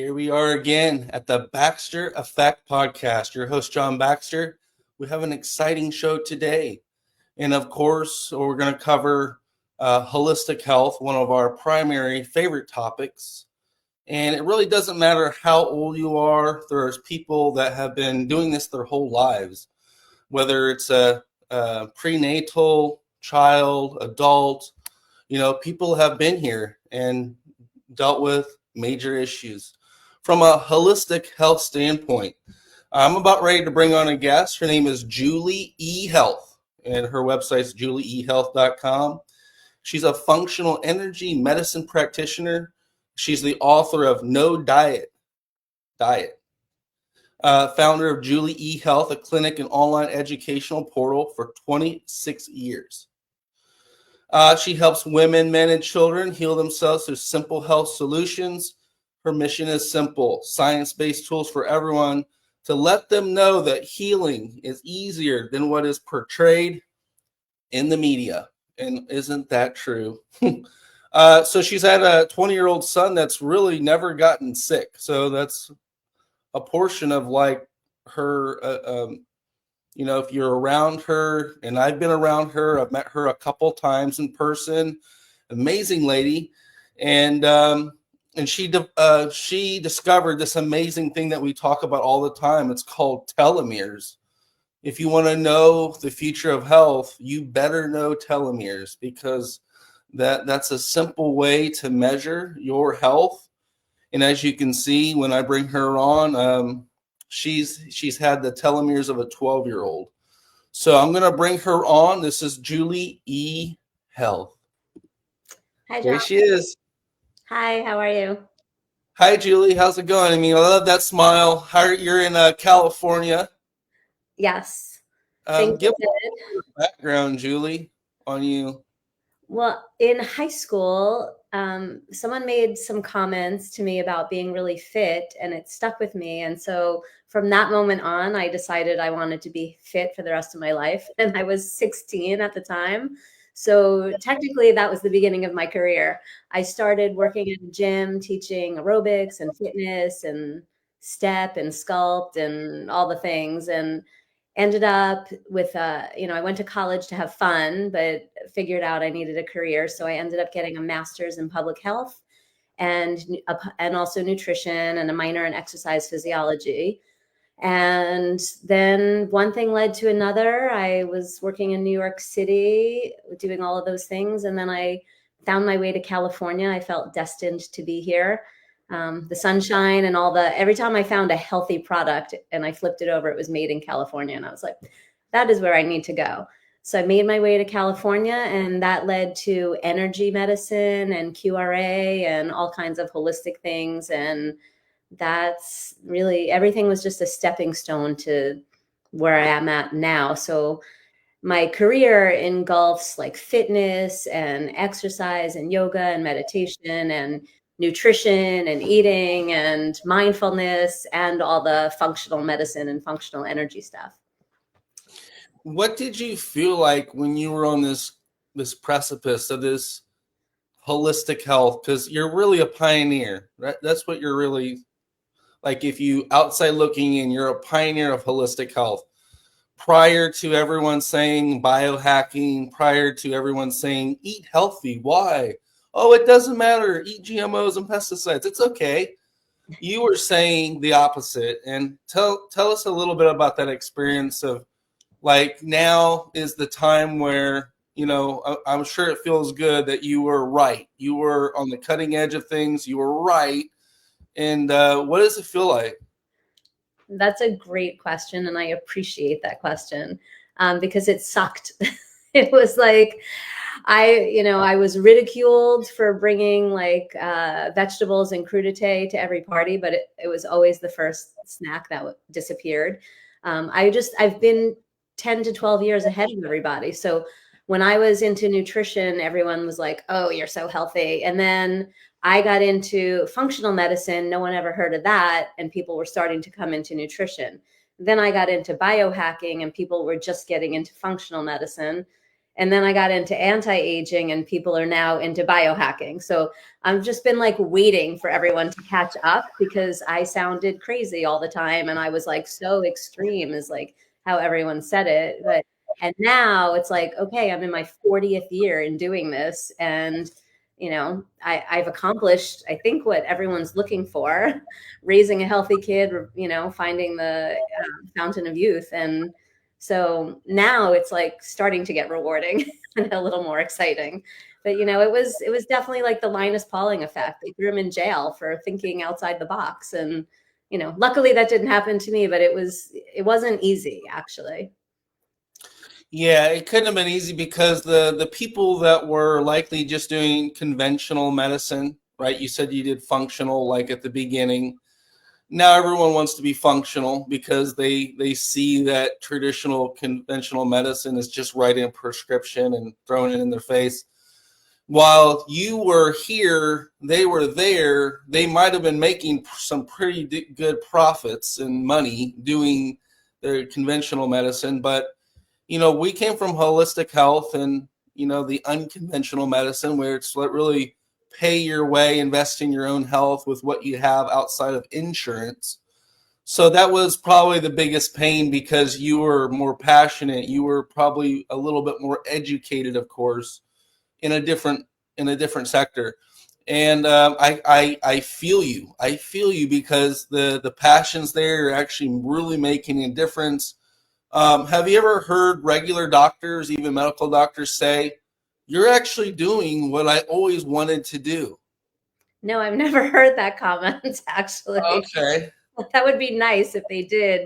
Here we are again at the Baxter Effect Podcast. Your host, John Baxter. We have an exciting show today. And of course, we're going to cover holistic health, one of our primary favorite topics. And it really doesn't matter how old you are. There's people that have been doing this their whole lives, whether it's a prenatal, child, adult. People have been here and dealt with major issues. From a holistic health standpoint, I'm about ready to bring on a guest. Her name is Julie E. Health, and her website's julieehealth.com. She's a functional energy medicine practitioner. She's the author of No Diet, founder of Julie E. Health, a clinic and online educational portal for 26 years. She helps women, men, and children heal themselves through simple health solutions. Her mission is simple: science-based tools for everyone to let them know that healing is easier than what is portrayed in the media. And isn't that true? So she's had a 20-year-old son that's really never gotten sick. So that's a portion of like her, if you're around her, and I've been around her, I've met her a couple times in person, amazing lady. And she discovered this amazing thing that we talk about all the time. It's called telomeres. If you want to know the future of health, you better know telomeres, because that's a simple way to measure your health. And as you can see, when I bring her on, she's had the telomeres of a 12-year-old. So I'm going to bring her on. This is Julie E. Health. Hi, John. There she is. Hi, how are you? Hi, Julie. How's it going? I mean, I love that smile. You're in California. Yes. Give your background, Julie, on you. Well, in high school, someone made some comments to me about being really fit, and it stuck with me. And so from that moment on, I decided I wanted to be fit for the rest of my life. And I was 16 at the time. So technically, that was the beginning of my career. I started working in a gym, teaching aerobics and fitness and step and sculpt and all the things. And ended up with, I went to college to have fun, but figured out I needed a career. So I ended up getting a master's in public health and also nutrition, and a minor in exercise physiology. And then one thing led to another. I was working in New York City doing all of those things. And then I found my way to California. I felt destined to be here. The sunshine and every time I found a healthy product and I flipped it over, it was made in California. And I was like, that is where I need to go. So I made my way to California, and that led to energy medicine and QRA and all kinds of holistic things. And that's really, everything was just a stepping stone to where I am at now. So my career engulfs like fitness and exercise and yoga and meditation and nutrition and eating and mindfulness and all the functional medicine and functional energy stuff. What did you feel like when you were on this precipice of this holistic health? Because you're really a pioneer, right? That's what you're really like. If you outside looking in, you're a pioneer of holistic health. Prior to everyone saying biohacking, prior to everyone saying eat healthy, why? Oh, it doesn't matter. Eat GMOs and pesticides. It's okay. You were saying the opposite. And tell us a little bit about that experience of like, now is the time where, I'm sure it feels good that you were right. You were on the cutting edge of things. You were right. And what does it feel like? That's a great question. And I appreciate that question because it sucked. It was like, I was ridiculed for bringing like vegetables and crudité to every party, but it was always the first snack that disappeared. I've been 10 to 12 years ahead of everybody. So when I was into nutrition, everyone was like, oh, you're so healthy. And then I got into functional medicine. No one ever heard of that. And people were starting to come into nutrition. Then I got into biohacking, and people were just getting into functional medicine. And then I got into anti-aging, and people are now into biohacking. So I've just been like waiting for everyone to catch up, because I sounded crazy all the time. And I was like, so extreme is like how everyone said it. And now it's like, okay, I'm in my 40th year in doing this. And, I've accomplished, I think, what everyone's looking for, raising a healthy kid, finding the fountain of youth. And so now it's like starting to get rewarding and a little more exciting. But it was definitely like the Linus Pauling effect. They threw him in jail for thinking outside the box. And, luckily that didn't happen to me, but it wasn't easy, actually. Yeah, it couldn't have been easy because the people that were likely just doing conventional medicine, right? You said you did functional like at the beginning. Now everyone wants to be functional because they see that traditional conventional medicine is just writing a prescription and throwing it in their face. While you were here, they were there. They might have been making some pretty good profits and money doing their conventional medicine, but we came from holistic health and, the unconventional medicine where it's really pay your way, invest in your own health with what you have outside of insurance. So that was probably the biggest pain because you were more passionate. You were probably a little bit more educated, of course, in a different sector. And I feel you. I feel you because the passions there are actually really making a difference. Have you ever heard regular doctors, even medical doctors, say, "You're actually doing what I always wanted to do"? No, I've never heard that comment, actually. Okay. That would be nice if they did.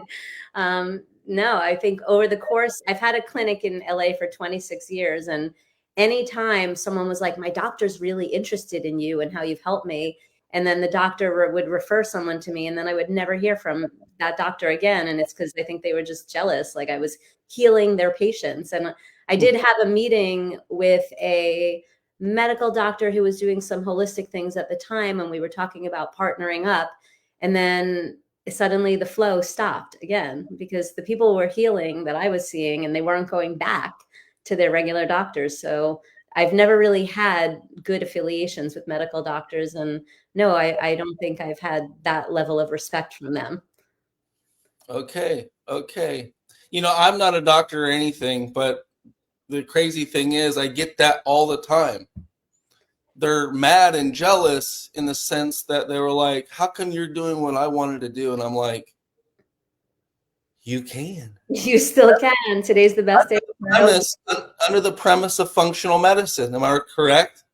No, I think over the course, I've had a clinic in LA for 26 years. And anytime someone was like, my doctor's really interested in you and how you've helped me, and then the doctor would refer someone to me, and then I would never hear from that doctor again. And it's because I think they were just jealous, like I was healing their patients. And I did have a meeting with a medical doctor who was doing some holistic things at the time, and we were talking about partnering up. And then suddenly the flow stopped again because the people were healing that I was seeing, and they weren't going back to their regular doctors. So I've never really had good affiliations with medical doctors. And no, I don't think I've had that level of respect from them. Okay. I'm not a doctor or anything, but the crazy thing is I get that all the time. They're mad and jealous in the sense that they were like, how come you're doing what I wanted to do? And I'm like, you can. You still can. Today's the best day. Under the premise of functional medicine. Am I correct?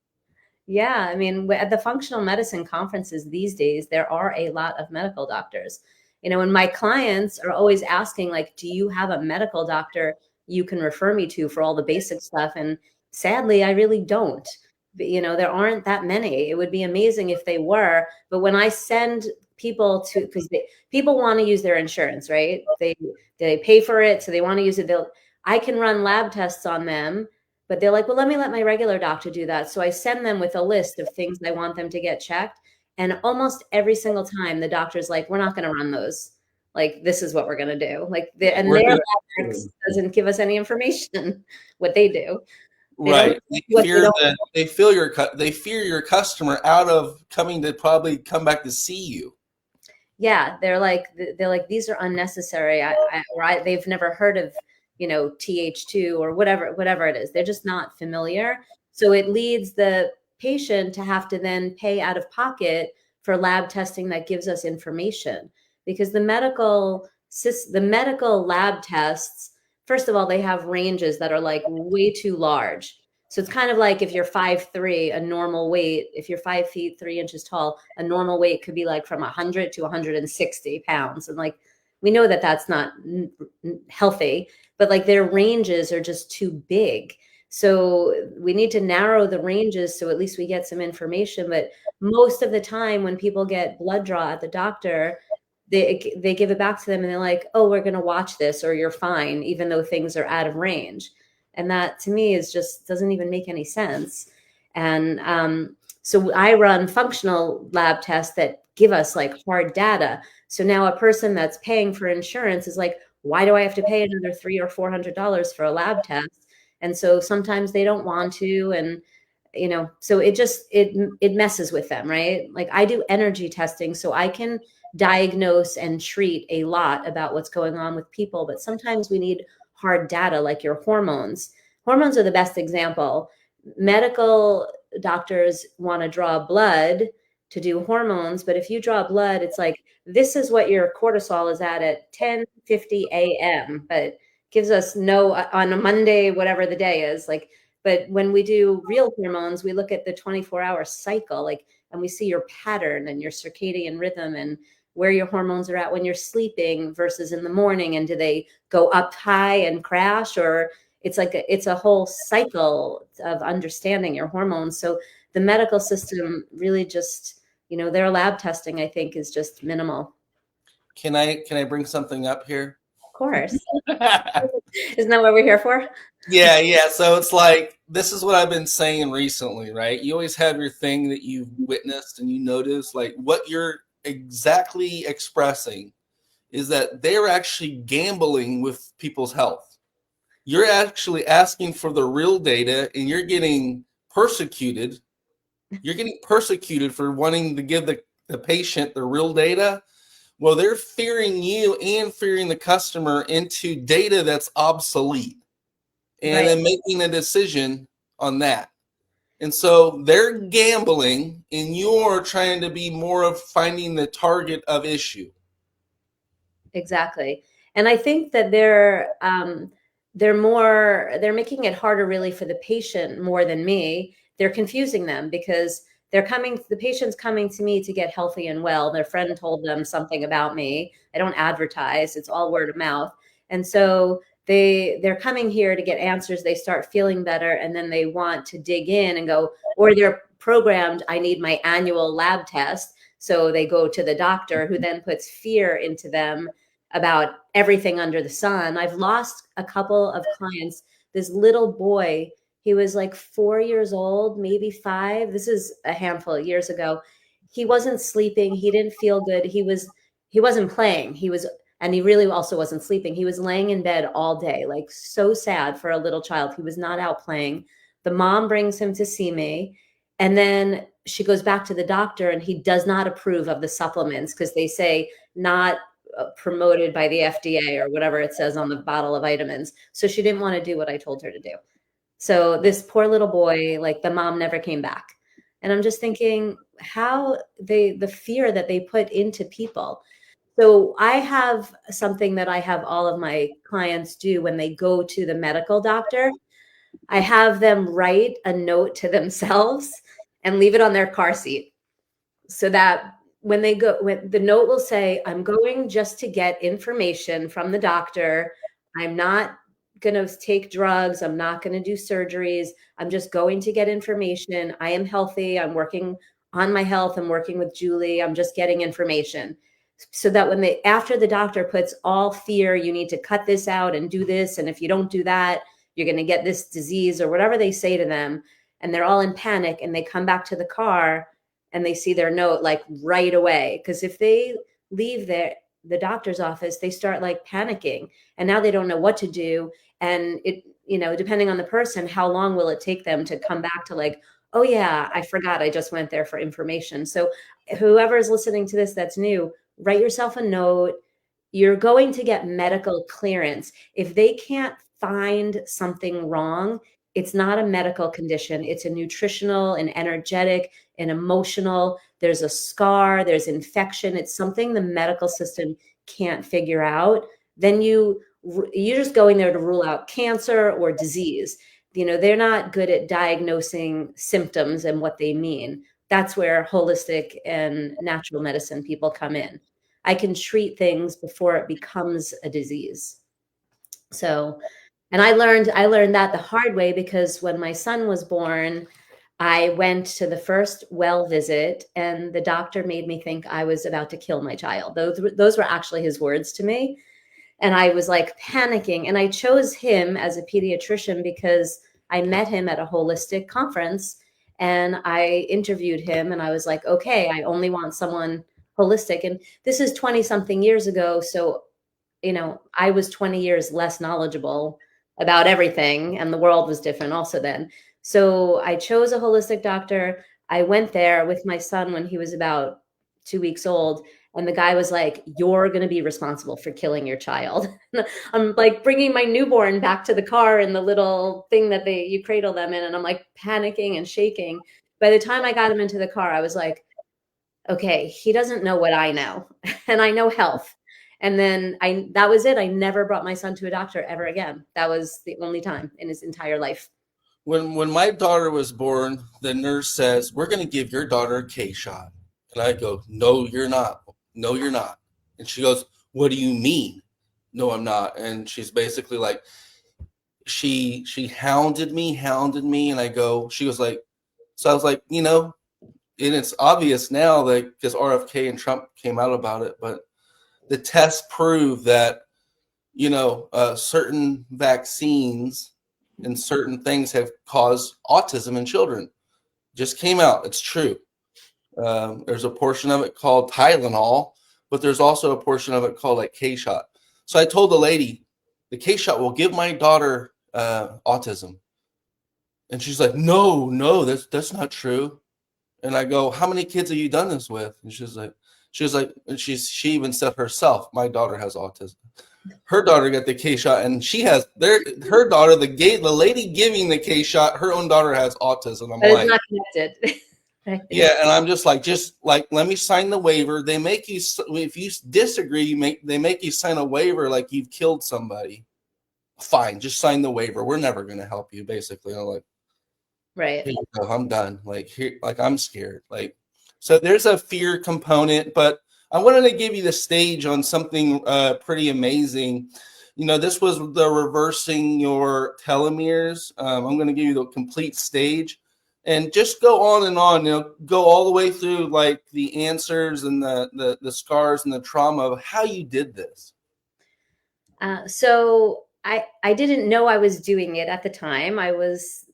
Yeah. I mean, at the functional medicine conferences these days, there are a lot of medical doctors. And my clients are always asking, like, do you have a medical doctor you can refer me to for all the basic stuff? And sadly, I really don't. But, there aren't that many. It would be amazing if they were. But when I send people to, because people want to use their insurance, right? They pay for it, so they want to use it. I can run lab tests on them, but they're like, well, let me let my regular doctor do that. So I send them with a list of things I want them to get checked. And almost every single time the doctor's like, we're not going to run those. Like, this is what we're going to do. Like, their lab doesn't give us any information what they do. Right. They fear your customer out of coming to probably come back to see you. Yeah, they're like these are unnecessary. They've never heard of TH2 or whatever it is. They're just not familiar. So it leads the patient to have to then pay out of pocket for lab testing that gives us information, because the medical lab tests, first of all, they have ranges that are like way too large. So it's kind of like if you're 5'3", a normal weight, if you're 5 feet 3 inches tall, a normal weight could be like from 100 to 160 pounds. And like, we know that that's not healthy, but like their ranges are just too big. So we need to narrow the ranges so at least we get some information. But most of the time when people get blood draw at the doctor, they give it back to them and they're like, oh, we're going to watch this, or you're fine, even though things are out of range. And that to me is just doesn't even make any sense. And so I run functional lab tests that give us like hard data. So now a person that's paying for insurance is like, why do I have to pay another $300 or $400 for a lab test? And so sometimes they don't want to. And, so it messes with them, right? Like I do energy testing, so I can diagnose and treat a lot about what's going on with people. But sometimes we need hard data, like your hormones. Hormones are the best example. Medical doctors want to draw blood to do hormones, but if you draw blood, it's like, this is what your cortisol is at 10:50 a.m., but gives us no on a Monday, whatever the day is. Like, but when we do real hormones, we look at the 24-hour cycle, like, and we see your pattern and your circadian rhythm and where your hormones are at when you're sleeping versus in the morning. And do they go up high and crash, or it's a whole cycle of understanding your hormones. So the medical system really just, their lab testing, I think, is just minimal. Can I bring something up here? Of course. Isn't that what we're here for? Yeah. So it's like, this is what I've been saying recently, right? You always have your thing that you've witnessed and you notice, like what you're exactly expressing is that they're actually gambling with people's health. You're actually asking for the real data and you're getting persecuted. You're getting persecuted for wanting to give the patient the real data. Well, they're fearing you and fearing the customer into data that's obsolete, and Right. then making a decision on that. And so they're gambling and you're trying to be more of finding the target of issue. Exactly. And I think that they're making it harder really for the patient more than me. They're confusing them because the patient's coming to me to get healthy and well. Their friend told them something about me. I don't advertise. It's all word of mouth. And so they're coming here to get answers. They start feeling better, and then they want to dig in and go, or they're programmed, I need my annual lab test. So they go to the doctor, who then puts fear into them about everything under the sun. I've lost a couple of clients. This little boy, he was like 4 years old, maybe 5. This is a handful of years ago. He wasn't sleeping. He didn't feel good. He wasn't playing. And he really also wasn't sleeping. He was laying in bed all day, like so sad for a little child. He was not out playing. The mom brings him to see me, and then she goes back to the doctor, and he does not approve of the supplements because they say not promoted by the FDA or whatever it says on the bottle of vitamins. So she didn't want to do what I told her to do. So this poor little boy, like the mom never came back. And I'm just thinking how the fear that they put into people. So I have something that I have all of my clients do when they go to the medical doctor. I have them write a note to themselves and leave it on their car seat, so that when the note will say, I'm going just to get information from the doctor. I'm not going to take drugs. I'm not going to do surgeries. I'm just going to get information. I am healthy. I'm working on my health. I'm working with Julie. I'm just getting information. So that after the doctor puts all fear, you need to cut this out and do this. And if you don't do that, you're going to get this disease or whatever they say to them. And they're all in panic, and they come back to the car and they see their note like right away. Because if they leave the doctor's office, they start like panicking, and now they don't know what to do. And it, depending on the person, how long will it take them to come back to like, oh yeah, I forgot, I just went there for information. So whoever's listening to this that's new, write yourself a note. You're going to get medical clearance. If they can't find something wrong, it's not a medical condition. It's a nutritional and energetic and emotional. There's a scar, there's infection. It's something the medical system can't figure out. Then you're just going there to rule out cancer or disease. They're not good at diagnosing symptoms and what they mean. That's where holistic and natural medicine people come in. I can treat things before it becomes a disease. So, and I learned that the hard way, because when my son was born, I went to the first well visit, and the doctor made me think I was about to kill my child. Those were actually his words to me. And I was like panicking. And I chose him as a pediatrician because I met him at a holistic conference, and I interviewed him, and I was like, okay, I only want someone holistic. And this is 20 something years ago. So, I was 20 years less knowledgeable about everything, and the world was different also then. So I chose a holistic doctor. I went there with my son when he was about 2 weeks old, and the guy was like, "You're going to be responsible for killing your child." I'm like bringing my newborn back to the car in the little thing that you cradle them in, and I'm like panicking and shaking. By the time I got him into the car, I was like, okay, he doesn't know what I know, and I know health. And then that was it. I never brought my son to a doctor ever again. That was the only time in his entire life. When my daughter was born, the nurse says, "We're going to give your daughter a K shot." And I go, "No, you're not. No, you're not." And she goes, "What do you mean?" "No, I'm not." And she's basically like, she hounded me, and she was like, so I was like, and it's obvious now that because RFK and Trump came out about it, but the tests prove that certain vaccines and certain things have caused autism in children. Just came out. It's true. There's a portion of it called Tylenol, but there's also a portion of it called like K-shot. So I told the lady, the K-shot will give my daughter autism. And she's like, no, that's not true. And I go, "How many kids have you done this with?" And she was like, and she even said herself, "My daughter has autism." Her daughter got the K shot, and her daughter, the lady giving the K shot, her own daughter has autism. I'm But it's like, not connected. Right. yeah, and I'm just like, let me sign the waiver. They make you, if you disagree, they make you sign a waiver like you've killed somebody. Fine, just sign the waiver. We're never going to help you. Basically, I'm like, Right. here you go, I'm done. I'm scared. So there's a fear component, but I wanted to give you the stage on something pretty amazing. This was the reversing your telomeres. I'm going to give you the complete stage and just go on and on, go all the way through like the answers and the scars and the trauma of how you did this. So I didn't know I was doing it at the time. I was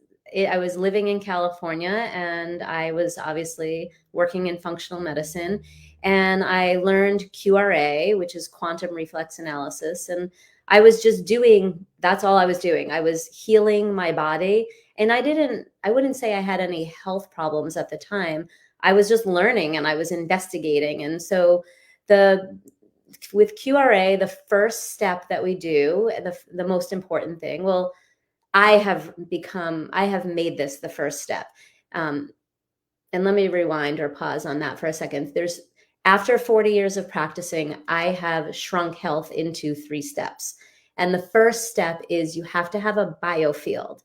living in California, and I was obviously working in functional medicine, and I learned QRA, which is quantum reflex analysis, and I was just doing, that's all I was doing. I was healing my body, and I wouldn't say I had any health problems at the time. I was just learning and I was investigating. And so with QRA, the first step that we do, the most important thing, well, I have made this the first step. And let me rewind or pause on that for a second. After 40 years of practicing, I have shrunk health into 3 steps. And the first step is you have to have a biofield.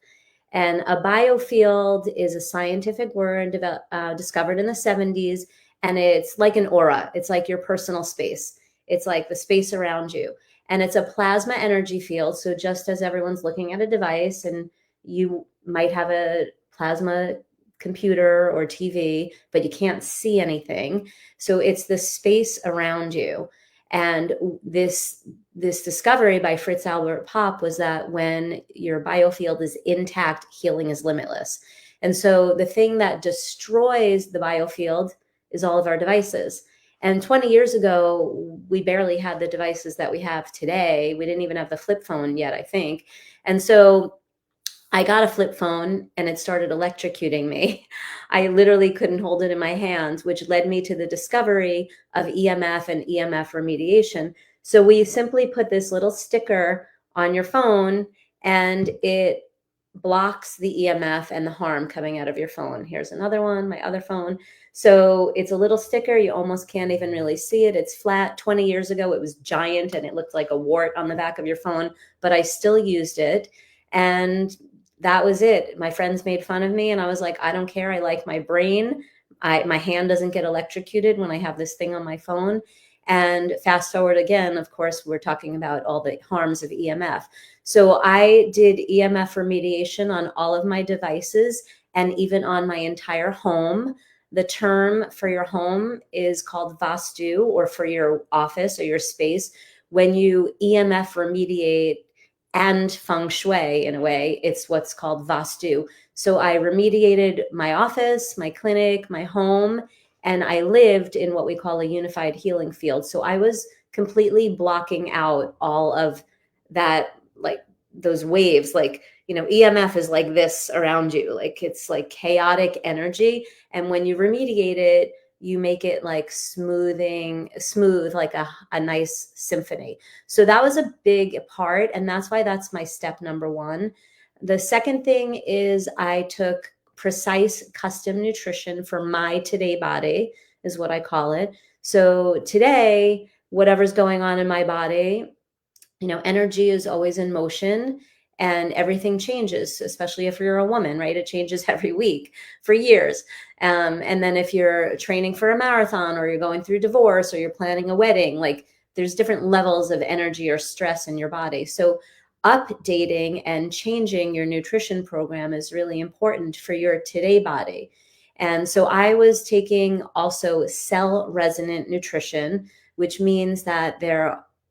And a biofield is a scientific word discovered in the 70s. And it's like an aura. It's like your personal space. It's like the space around you. And it's a plasma energy field. So just as everyone's looking at a device, and you might have a plasma computer or TV, but you can't see anything. So it's the space around you. And this discovery by Fritz Albert Popp was that when your biofield is intact, healing is limitless. And so the thing that destroys the biofield is all of our devices. And 20 years ago, we barely had the devices that we have today. We didn't even have the flip phone yet, I think. And so I got a flip phone and it started electrocuting me. I literally couldn't hold it in my hands, which led me to the discovery of EMF and EMF remediation. So we simply put this little sticker on your phone and it blocks the EMF and the harm coming out of your phone. Here's another one, my other phone. So it's a little sticker. You almost can't even really see it. It's flat. 20 years ago, it was giant and it looked like a wart on the back of your phone, but I still used it. And that was it. My friends made fun of me and I was like, I don't care. I like my brain. My hand doesn't get electrocuted when I have this thing on my phone. And fast forward again, of course, we're talking about all the harms of EMF. So I did EMF remediation on all of my devices and even on my entire home. The term for your home is called Vastu, or for your office or your space. When you EMF remediate and feng shui, in a way, it's what's called Vastu. So I remediated my office, my clinic, my home, and I lived in what we call a unified healing field. So I was completely blocking out all of that, like those waves, like, EMF is like this around you, like it's like chaotic energy. And when you remediate it, you make it like smooth, like a nice symphony. So that was a big part. And that's why that's my step number one. The second thing is I took precise custom nutrition for my today body, is what I call it. So today, whatever's going on in my body, energy is always in motion and everything changes, especially if you're a woman, right? It changes every week for years. And then if you're training for a marathon, or you're going through divorce, or you're planning a wedding, like there's different levels of energy or stress in your body. So updating and changing your nutrition program is really important for your today body. And so I was taking also cell resonant nutrition, which means that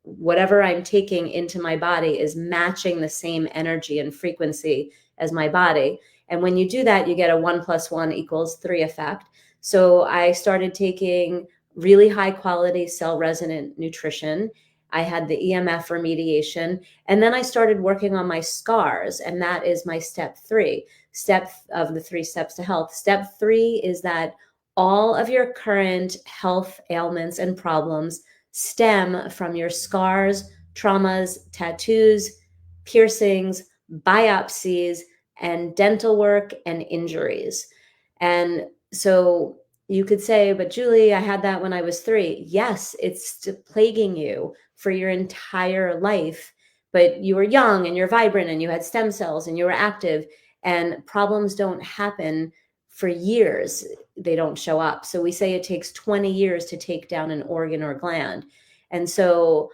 whatever I'm taking into my body is matching the same energy and frequency as my body. And when you do that, you get a 1 + 1 = 3 effect. So I started taking really high quality cell resonant nutrition. I had the EMF remediation, and then I started working on my scars. And that is my step 3 step of the 3 steps to health. Step 3 is that all of your current health ailments and problems stem from your scars, traumas, tattoos, piercings, biopsies, and dental work and injuries. And so you could say, but Julie, I had that when I was 3. Yes, it's plaguing you for your entire life, but you were young and you're vibrant and you had stem cells and you were active, and problems don't happen for years. They don't show up. So we say it takes 20 years to take down an organ or gland. And so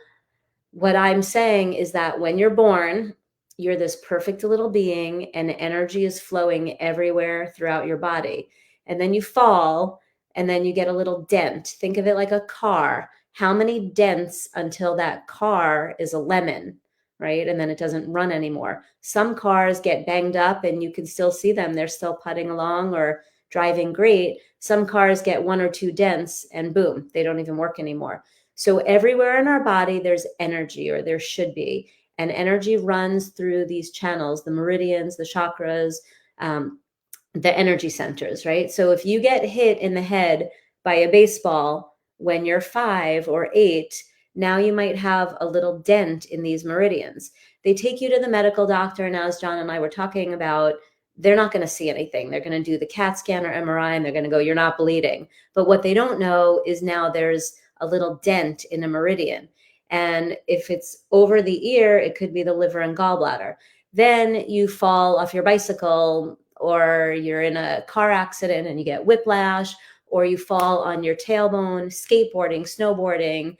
what I'm saying is that when you're born, you're this perfect little being and energy is flowing everywhere throughout your body. And then you fall and then you get a little dent. Think of it like a car. How many dents until that car is a lemon, right? And then it doesn't run anymore. Some cars get banged up and you can still see them. They're still putting along or driving great. Some cars get 1 or 2 dents and boom, they don't even work anymore. So everywhere in our body, there's energy, or there should be. And energy runs through these channels, the meridians, the chakras, the energy centers, right? So if you get hit in the head by a baseball when you're 5 or 8, now you might have a little dent in these meridians. They take you to the medical doctor, and as John and I were talking about, they're not going to see anything. They're going to do the CAT scan or MRI, and they're going to go, you're not bleeding. But what they don't know is now there's a little dent in a meridian. And if it's over the ear, it could be the liver and gallbladder. Then you fall off your bicycle, or you're in a car accident and you get whiplash, or you fall on your tailbone, skateboarding, snowboarding,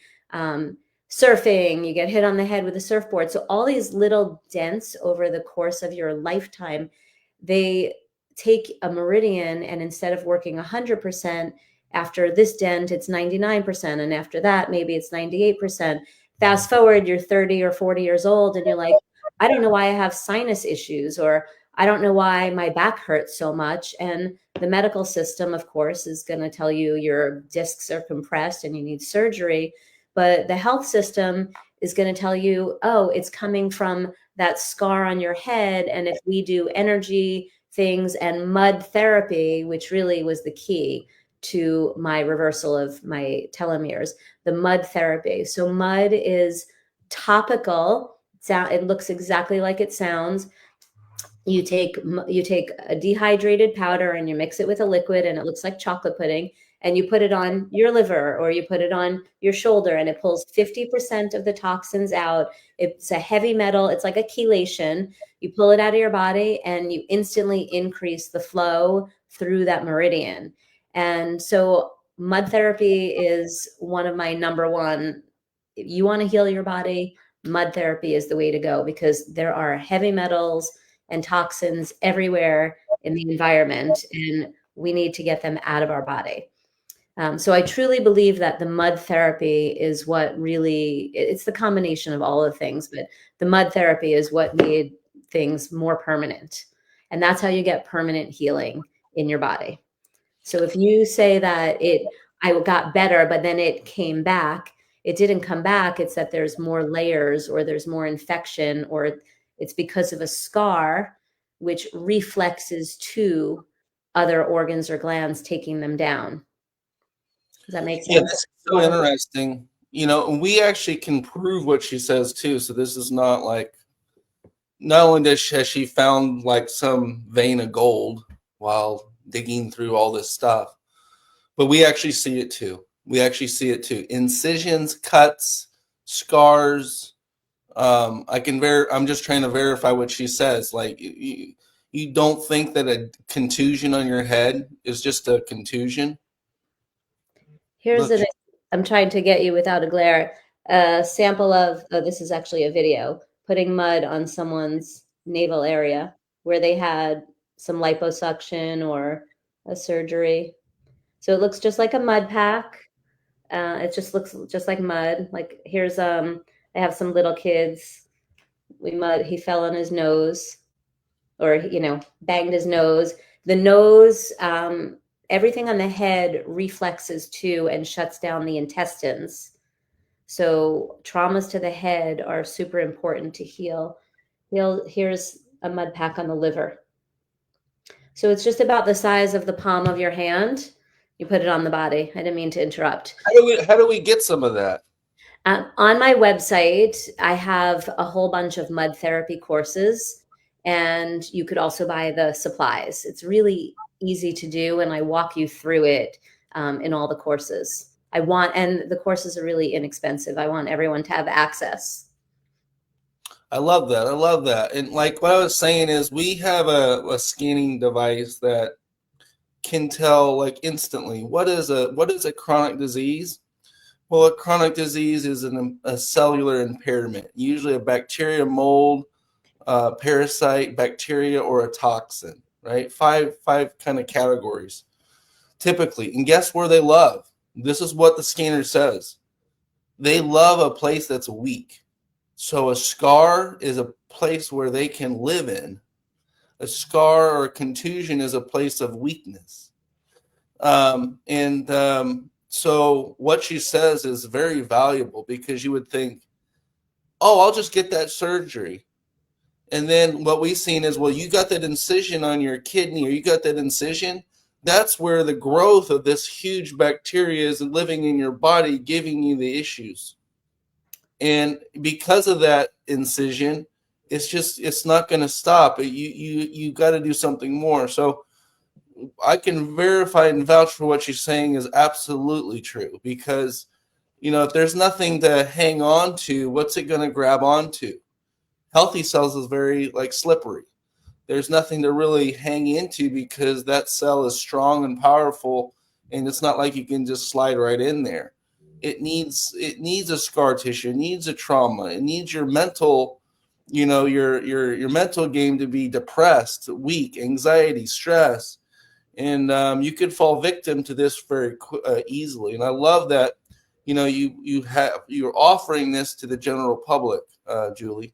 surfing, you get hit on the head with a surfboard. So all these little dents over the course of your lifetime, they take a meridian, and instead of working 100%, after this dent, it's 99%. And after that, maybe it's 98%. Fast forward, you're 30 or 40 years old, and you're like, I don't know why I have sinus issues, or I don't know why my back hurts so much. And the medical system, of course, is going to tell you your discs are compressed and you need surgery. But the health system is going to tell you, oh, it's coming from that scar on your head. And if we do energy things and mud therapy, which really was the key to my reversal of my telomeres, the mud therapy. So mud is topical. It looks exactly like it sounds. You take a dehydrated powder and you mix it with a liquid, and it looks like chocolate pudding, and you put it on your liver or you put it on your shoulder, and it pulls 50% of the toxins out. It's a heavy metal. It's like a chelation. You pull it out of your body and you instantly increase the flow through that meridian. And so mud therapy is one of my number one. If you want to heal your body, mud therapy is the way to go, because there are heavy metals and toxins everywhere in the environment, and we need to get them out of our body. So I truly believe that the mud therapy is what really, it's the combination of all the things, but the mud therapy is what made things more permanent. And that's how you get permanent healing in your body. So if you say that I got better, but then it came back, it didn't come back. It's that there's more layers, or there's more infection, or It's because of a scar, which reflexes to other organs or glands, taking them down. Does that make Yeah, sense? this is so interesting. And we actually can prove what she says too. So this is not like, not only has she found like some vein of gold while digging through all this stuff, but we actually see it too. We actually see it too. Incisions, cuts, scars. I'm just trying to verify what she says. Like you don't think that a contusion on your head is just a contusion? Here's Look, an, I'm trying to get you without a glare, a sample of, oh, this is actually a video, putting mud on someone's navel area where they had some liposuction or a surgery. So it looks just like a mud pack. It just looks just like mud. Like here's, I have some little kids. He fell on his nose, or, banged his nose. The nose, everything on the head reflexes to and shuts down the intestines. So traumas to the head are super important to heal. Here's a mud pack on the liver. So it's just about the size of the palm of your hand. You put it on the body. I didn't mean to interrupt. how do we get some of that? On my website, I have a whole bunch of mud therapy courses, and you could also buy the supplies. It's really easy to do, and I walk you through it in all the courses. And the courses are really inexpensive. I want everyone to have access. I love that. I love that. And like what I was saying is we have a scanning device that can tell like instantly what is a chronic disease. Well, a chronic disease is a cellular impairment, usually a bacteria, mold, parasite, bacteria, or a toxin, right? Five kind of categories typically. And guess where they love? This is what the scanner says. They love a place that's weak. So a scar is a place where they can live in. A scar or a contusion is a place of weakness. So what she says is very valuable because you would think, oh, I'll just get that surgery. And then what we've seen is, well, you got that incision on your kidney or you got that incision. That's where the growth of this huge bacteria is living in your body, giving you the issues. And because of that incision, it's not going to stop. You got to do something more. So I can verify and vouch for what she's saying is absolutely true because if there's nothing to hang on to, what's it going to grab onto? Healthy cells is very like slippery. There's nothing to really hang into because that cell is strong and powerful, and it's not like you can just slide right in there. It needs a scar tissue, it needs a trauma, it needs your mental, your mental game to be depressed, weak, anxiety, stress, and you could fall victim to this very easily. And I love that you're offering this to the general public, Julie.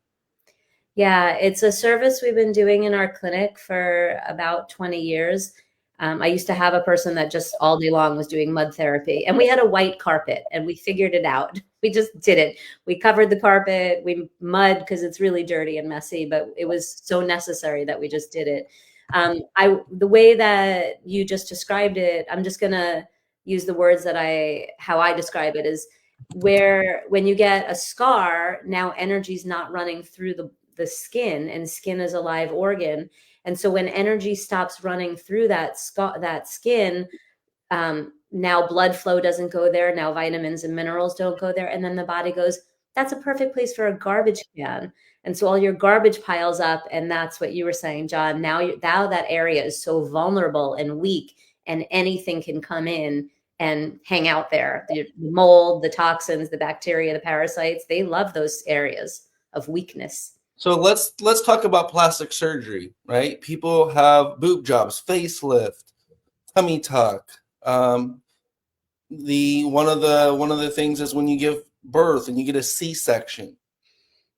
Yeah, it's a service we've been doing in our clinic for about 20 years. I used to have a person that just all day long was doing mud therapy, and we had a white carpet, and we figured it out. We just did it. We covered the carpet, we mud because it's really dirty and messy, but it was so necessary that we just did it. The way that you just described it, I'm just gonna use the words how I describe it is where when you get a scar, now energy's not running through the skin, and skin is a live organ. And so when energy stops running through that skin, now blood flow doesn't go there. Now vitamins and minerals don't go there. And then the body goes, that's a perfect place for a garbage can. And so all your garbage piles up. And that's what you were saying, John. Now that area is so vulnerable and weak, and anything can come in and hang out there. The mold, the toxins, the bacteria, the parasites, they love those areas of weakness. So let's talk about plastic surgery, right? People have boob jobs, facelift, tummy tuck. The one of the things is when you give birth and you get a C-section.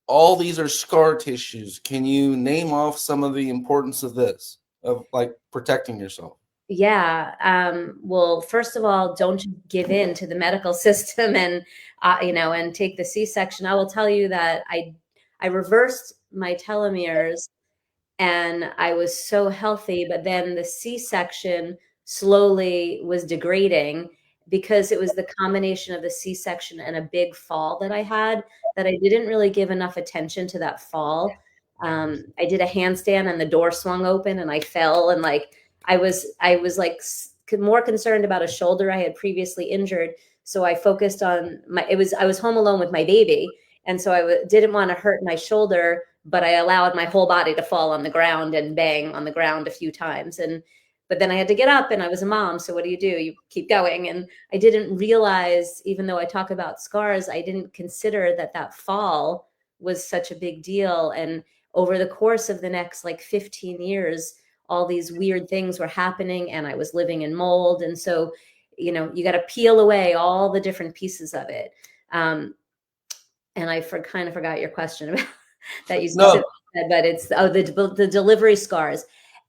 All these are scar tissues. Can you name off some of the importance of this, of like protecting yourself? Yeah. Well, first of all, don't give in to the medical system and and take the C-section. I will tell you that I I reversed my telomeres and I was so healthy, but then the C-section slowly was degrading because it was the combination of the C-section and a big fall that I had that I didn't really give enough attention to that fall. I did a handstand and the door swung open and I fell, and like I was like more concerned about a shoulder I had previously injured, so I focused on I was home alone with my baby, and so didn't want to hurt my shoulder, but I allowed my whole body to fall on the ground and bang on the ground a few times. But then I had to get up, and I was a mom. So what do? You keep going. And I didn't realize, even though I talk about scars, I didn't consider that that fall was such a big deal. And over the course of the next like 15 years, all these weird things were happening, and I was living in mold. And so, you got to peel away all the different pieces of it. And I kind of forgot your question about that you No. specifically said, but it's the delivery scars.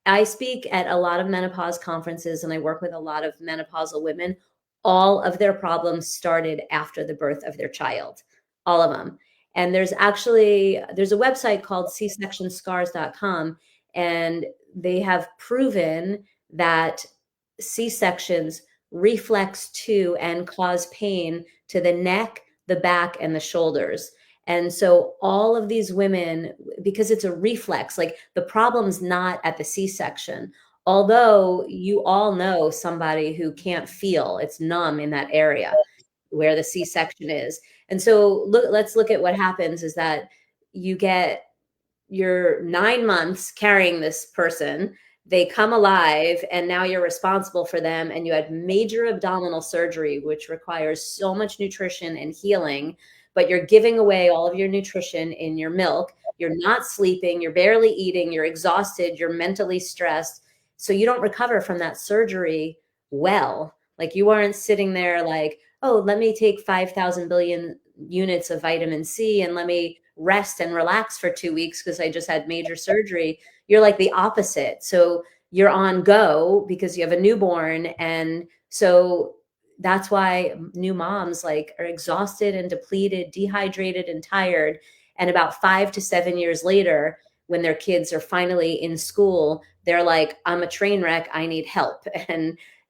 I speak at a lot of menopause conferences, and I work with a lot of menopausal women. All of their problems started after the birth of their child, all of them. And there's a website called c-sectionscars.com, and they have proven that C-sections reflex to and cause pain to the neck, the back, and the shoulders. And so all of these women, because it's a reflex, like the problem's not at the C-section. Although you all know somebody who can't feel, it's numb in that area where the C-section is. And so let's look at what happens is that you're 9 months carrying this person, they come alive, and now you're responsible for them, and you had major abdominal surgery, which requires so much nutrition and healing, but you're giving away all of your nutrition in your milk. You're not sleeping, you're barely eating, you're exhausted, you're mentally stressed. So you don't recover from that surgery well. Like, you aren't sitting there like, oh, let me take 5,000 billion units of vitamin C and let me rest and relax for 2 weeks because I just had major surgery. You're like the opposite. So you're on go because you have a newborn. And so that's why new moms like are exhausted and depleted, dehydrated and tired. And about 5 to 7 years later, when their kids are finally in school, they're like, I'm a train wreck, I need help.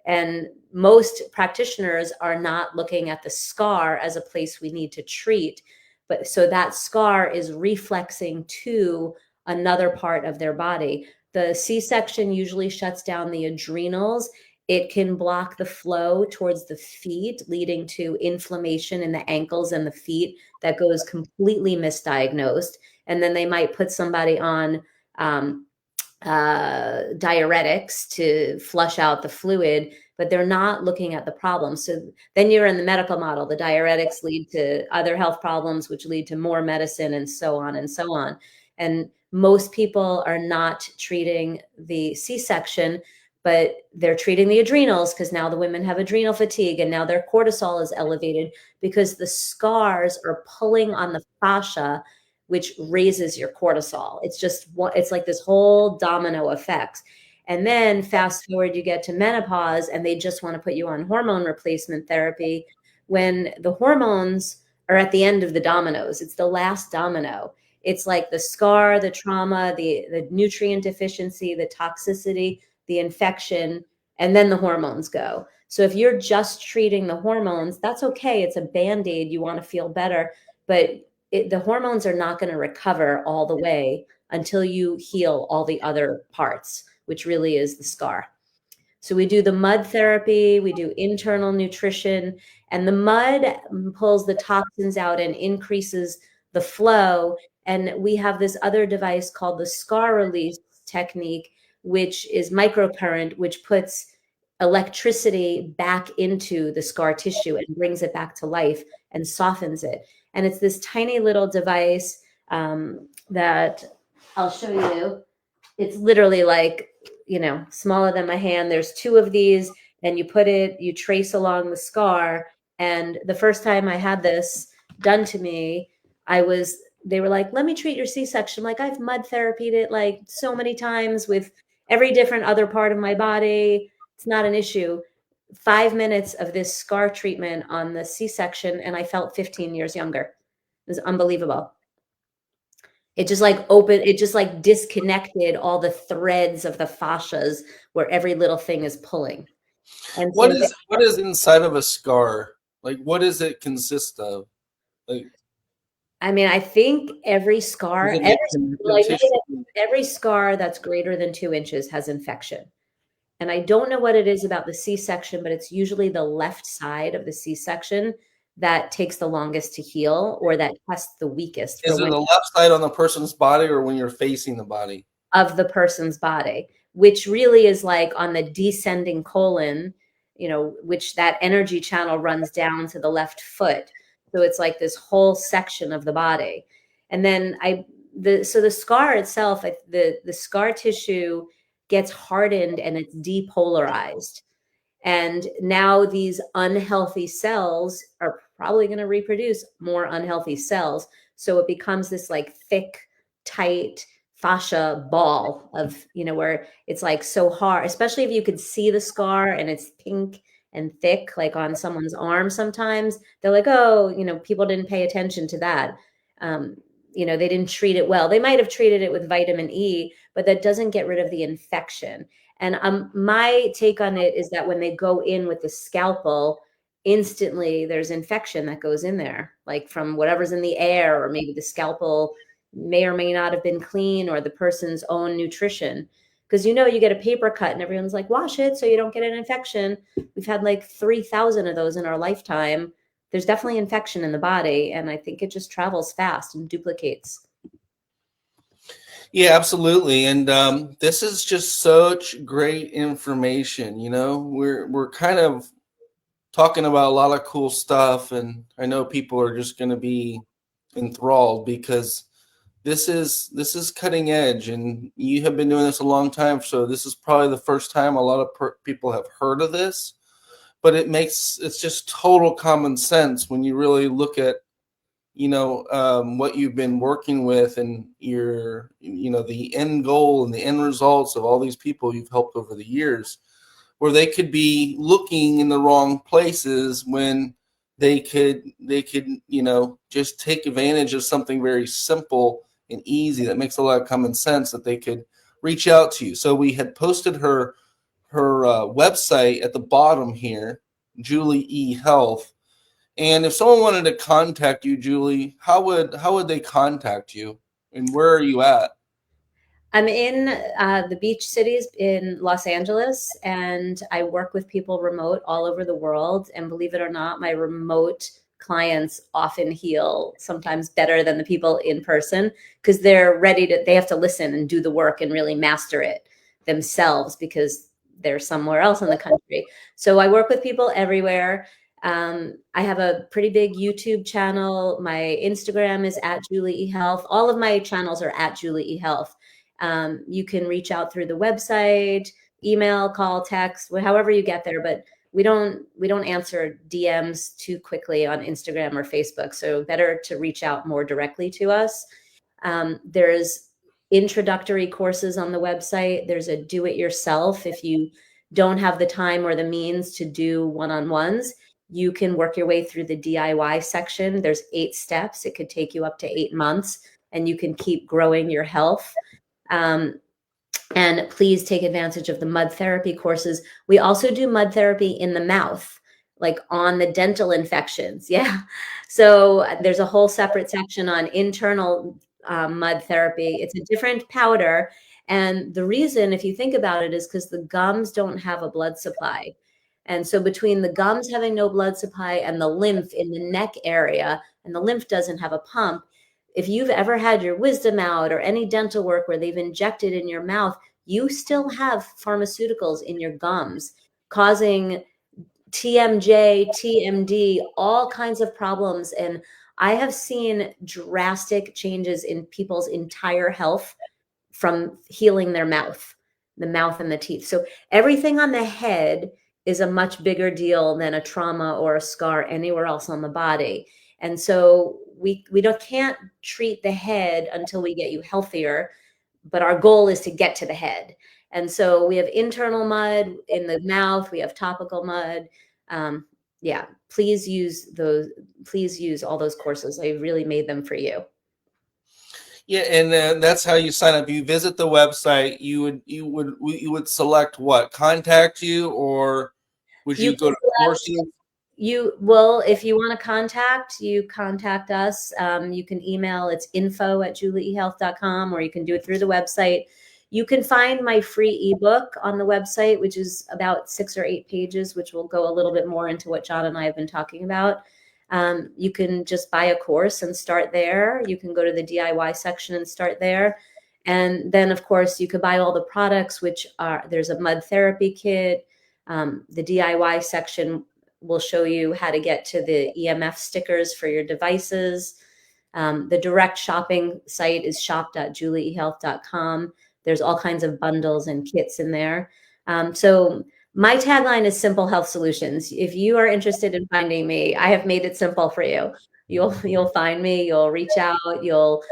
And most practitioners are not looking at the scar as a place we need to treat. But so that scar is reflexing to another part of their body. The C-section usually shuts down the adrenals. It can block the flow towards the feet, leading to inflammation in the ankles and the feet that goes completely misdiagnosed. And then they might put somebody on diuretics to flush out the fluid, but they're not looking at the problem. So then you're in the medical model. The diuretics lead to other health problems, which lead to more medicine, and so on and so on. And most people are not treating the C-section, but they're treating the adrenals, because now the women have adrenal fatigue, and now their cortisol is elevated because the scars are pulling on the fascia, which raises your cortisol. It's like this whole domino effect. And then fast forward, you get to menopause, and they just want to put you on hormone replacement therapy when the hormones are at the end of the dominoes. It's the last domino. It's like the scar, the trauma, the nutrient deficiency, the toxicity, the infection, and then the hormones go. So if you're just treating the hormones, that's okay. It's a Band-Aid. You want to feel better, but the hormones are not going to recover all the way until you heal all the other parts, which really is the scar. So we do the mud therapy, we do internal nutrition, and the mud pulls the toxins out and increases the flow. And we have this other device called the scar release technique, which is microcurrent, which puts electricity back into the scar tissue and brings it back to life and softens it. And it's this tiny little device that I'll show you. It's literally like, smaller than my hand. There's 2 of these, and you trace along the scar. And the first time I had this done to me, they were like, let me treat your C-section. Like, I've mud therapied it like so many times with every different other part of my body. It's not an issue. 5 minutes of this scar treatment on the C-section, and I felt 15 years younger. It was unbelievable. It just like opened, it just like disconnected all the threads of the fascias where every little thing is pulling. And so What is inside of a scar? Like, what does it consist of? Like, I mean, I think every is scar, it like well, I connective know tissue? that every scar that's greater than 2 inches has infection. And I don't know what it is about the C-section, but it's usually the left side of the C-section that takes the longest to heal, or that tests the weakest for Is it when the left side on the person's body or when you're facing the body? of the person's body, which really is like on the descending colon, which that energy channel runs down to the left foot. So it's like this whole section of the body. And then the scar itself, the scar tissue gets hardened and it's depolarized. And now these unhealthy cells are probably going to reproduce more unhealthy cells. So it becomes this like thick, tight fascia ball of, where it's like so hard, especially if you could see the scar and it's pink and thick, like on someone's arm sometimes. They're like, oh, people didn't pay attention to that. Um, they didn't treat it well. They might have treated it with vitamin E, but that doesn't get rid of the infection. And my take on it is that when they go in with the scalpel, instantly there's infection that goes in there, like from whatever's in the air, or maybe the scalpel may or may not have been clean, or the person's own nutrition. Because you get a paper cut and everyone's like, wash it so you don't get an infection. We've had like 3,000 of those in our lifetime. There's definitely infection in the body, and I think it just travels fast and duplicates. Yeah, absolutely. And this is just such great information. We're kind of talking about a lot of cool stuff, and I know people are just going to be enthralled because this is cutting edge, and you have been doing this a long time. So this is probably the first time a lot of people have heard of this, but it's just total common sense when you really look at what you've been working with, and the end goal and the end results of all these people you've helped over the years, where they could be looking in the wrong places when they could just take advantage of something very simple and easy that makes a lot of common sense, that they could reach out to you. So we had posted her website at the bottom here, Julie E Health. And if someone wanted to contact you, Julie, how would they contact you, and where are you at? I'm in the beach cities in Los Angeles, and I work with people remote all over the world. And believe it or not, my remote clients often heal sometimes better than the people in person, because they have to listen and do the work and really master it themselves, because they're somewhere else in the country. So I work with people everywhere. I have a pretty big YouTube channel. My Instagram is at Julie E Health. All of my channels are at Julie E Health. You can reach out through the website, email, call, text, however you get there. But we don't answer DMs too quickly on Instagram or Facebook. So better to reach out more directly to us. There's introductory courses on the website. There's a do-it-yourself. If you don't have the time or the means to do one-on-ones, you can work your way through the DIY section. There's 8 steps. It could take you up to 8 months, and you can keep growing your health. And please take advantage of the mud therapy courses. We also do mud therapy in the mouth, like on the dental infections. Yeah. So there's a whole separate section on internal mud therapy. It's a different powder. And the reason, if you think about it, is because the gums don't have a blood supply. And so between the gums having no blood supply and the lymph in the neck area, and the lymph doesn't have a pump, if you've ever had your wisdom out or any dental work where they've injected in your mouth, you still have pharmaceuticals in your gums causing TMJ, TMD, all kinds of problems. And I have seen drastic changes in people's entire health from healing their mouth, the mouth and the teeth. So everything on the head is a much bigger deal than a trauma or a scar anywhere else on the body. And so we can't treat the head until we get you healthier, but our goal is to get to the head. And so we have internal mud in the mouth, we have topical mud. Yeah, please use all those courses. I really made them for you. Yeah, and that's how you sign up. You visit the website. You would select what, contact you, or would You you go can to select. courses? You will, if you want to contact, you contact us. You can email, it's info@juliehealth.com, or you can do it through the website. You can find my free ebook on the website, which is about 6 or 8 pages, which will go a little bit more into what John and I have been talking about. You can just buy a course and start there. You can go to the DIY section and start there. And then, of course, you could buy all the products, which are, there's a mud therapy kit. The DIY section will show you how to get to the EMF stickers for your devices. The direct shopping site is shop.juliehealth.com. There's all kinds of bundles and kits in there. So my tagline is simple health solutions. If you are interested in finding me, I have made it simple for you. You'll find me, you'll reach out, you'll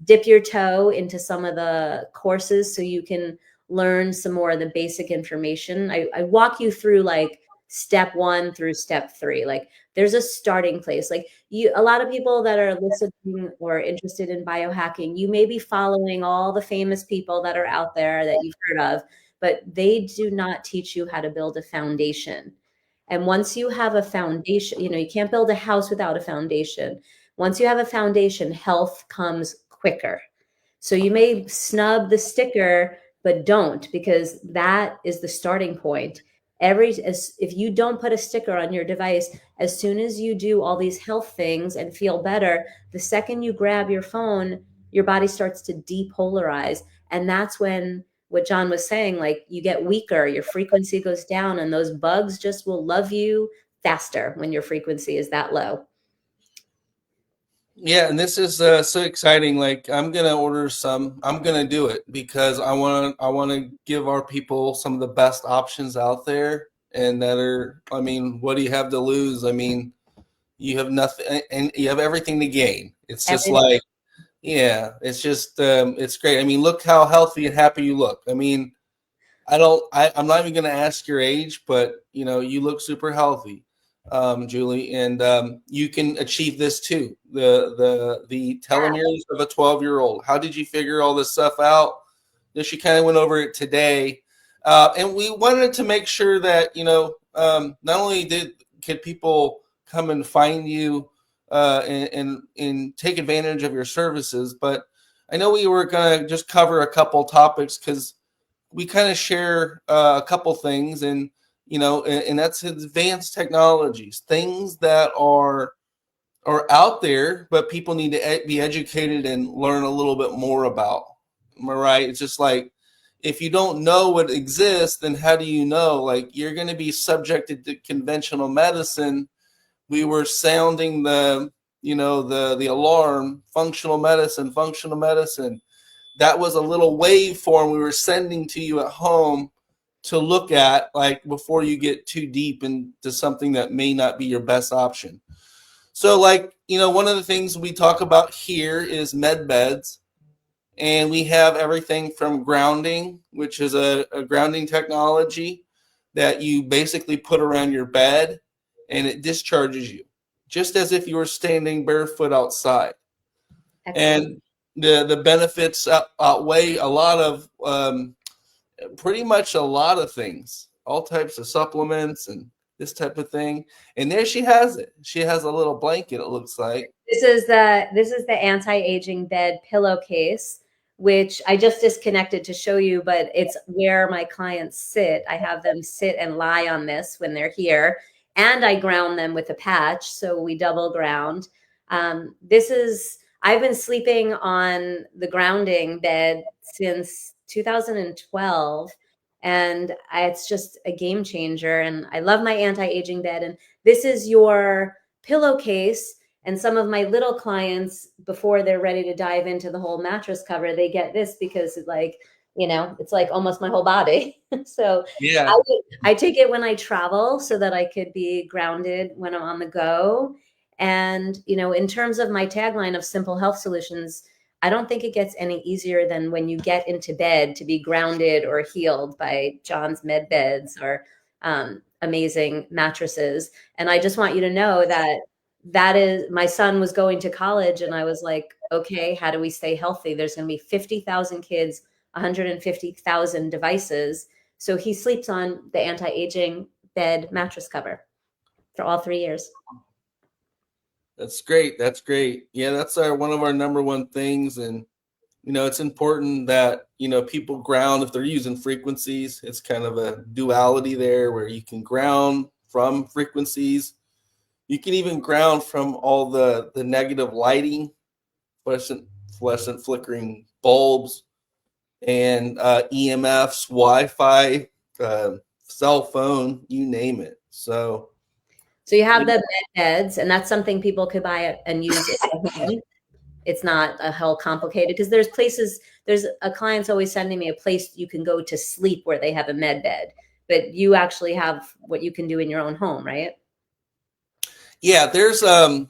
dip your toe into some of the courses so you can learn some more of the basic information. I walk you through like step 1 through step 3. Like there's a starting place. Like you, a lot of people that are listening or interested in biohacking, you may be following all the famous people that are out there that you've heard of, but they do not teach you how to build a foundation. And once you have a foundation, you know, you can't build a house without a foundation. Once you have a foundation, health comes quicker. So you may snub the sticker, but don't, because that is the starting point. If you don't put a sticker on your device, as soon as you do all these health things and feel better, the second you grab your phone, your body starts to depolarize. And that's when, what John was saying, like you get weaker, your frequency goes down, and those bugs just will love you faster when your frequency is that low. Yeah, and this is so exciting. Like I'm gonna order some. I'm gonna do it because I want to give our people some of the best options out there, and that are. I mean, what do you have to lose? I mean, you have nothing, and you have everything to gain. It's just Everything. like, yeah, it's just it's great. I mean, look how healthy and happy you look. I mean, I'm not even going to ask your age, but you know, you look super healthy, Julie, and you can achieve this too. The telomeres of a 12-year-old. How did you figure all this stuff out? You know, she kind of went over it today, and we wanted to make sure that not only could people come and find you and take advantage of your services, but I know we were going to just cover a couple topics because we kind of share a couple things, and and that's advanced technologies, things that are out there, but people need to be educated and learn a little bit more about. Am I right? It's just like, if you don't know what exists, then how do you know? Like, you're going to be subjected to conventional medicine. We were sounding the alarm. Functional medicine, that was a little waveform we were sending to you at home to look at, like, before you get too deep into something that may not be your best option. So, like, one of the things we talk about here is med beds, and we have everything from grounding, which is a grounding technology that you basically put around your bed, and it discharges you just as if you were standing barefoot outside. Excellent. And the benefits outweigh a lot of pretty much a lot of things, all types of supplements and this type of thing. And there she has it. She has a little blanket, it looks like. This is the anti-aging bed pillowcase, which I just disconnected to show you, but it's where my clients sit. I have them sit and lie on this when they're here, and I ground them with a patch, so we double ground. I've been sleeping on the grounding bed since 2012, and it's just a game changer. And I love my anti-aging bed. And this is your pillowcase. And some of my little clients, before they're ready to dive into the whole mattress cover, they get this because it's like, it's like almost my whole body. So Yeah. I, I take it when I travel so that I could be grounded when I'm on the go. And, in terms of my tagline of simple health solutions, I don't think it gets any easier than when you get into bed to be grounded or healed by John's med beds or amazing mattresses. And I just want you to know that that is, my son was going to college and I was like, okay, how do we stay healthy? There's going to be 50,000 kids, 150,000 devices. So he sleeps on the anti-aging bed mattress cover for all 3 years. That's great. That's great. Yeah, that's one of our number one things. And, it's important that, people ground if they're using frequencies. It's kind of a duality there where you can ground from frequencies. You can even ground from all the negative lighting, fluorescent flickering bulbs, and EMFs, Wi-Fi, cell phone, you name it. So you have the med beds, and that's something people could buy and use at home. It's not a hell complicated, because there's a client's always sending me a place you can go to sleep where they have a med bed, but you actually have what you can do in your own home, right? Yeah, there's some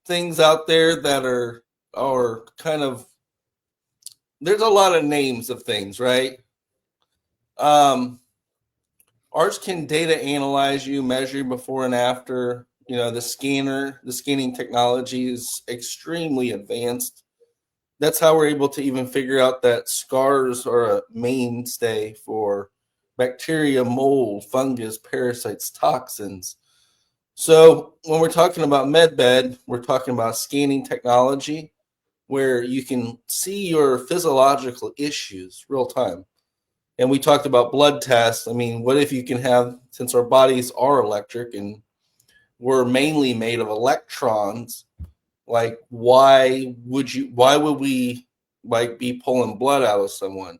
things out there that are kind of, there's a lot of names of things, right? Ours can data analyze you, measure before and after. The scanning technology is extremely advanced. That's how we're able to even figure out that scars are a mainstay for bacteria, mold, fungus, parasites, toxins. So when we're talking about MedBed, we're talking about scanning technology where you can see your physiological issues real time. And we talked about blood tests. I mean, what if you can have, since our bodies are electric and we're mainly made of electrons, like why would we like be pulling blood out of someone?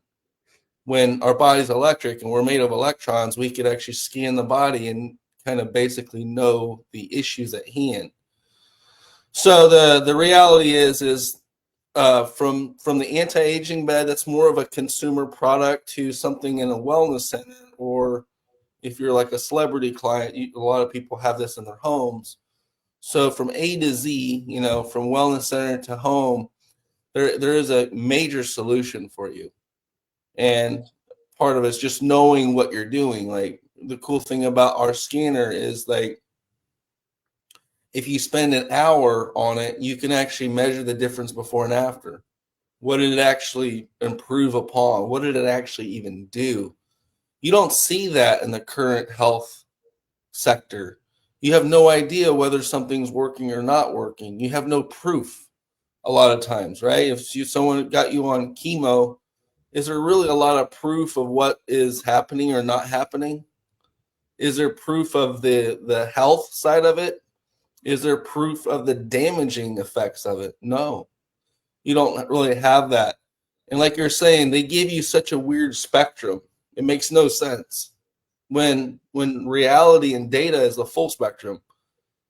When our body's electric and we're made of electrons, we could actually scan the body and kind of basically know the issues at hand. So the reality is from the anti-aging bed, that's more of a consumer product, to something in a wellness center, or if you're like a celebrity client, a lot of people have this in their homes. So from A to Z, from wellness center to home, there is a major solution for you. And part of it's just knowing what you're doing. Like, the cool thing about our scanner is, like, if you spend an hour on it, you can actually measure the difference before and after. What did it actually improve upon? What did it actually even do? You don't see that in the current health sector. You have no idea whether something's working or not working. You have no proof a lot of times, right? If someone got you on chemo, is there really a lot of proof of what is happening or not happening? Is there proof of the health side of it? Is there proof of the damaging effects of it? No, you don't really have that. And like you're saying, they give you such a weird spectrum. It makes no sense when reality and data is the full spectrum.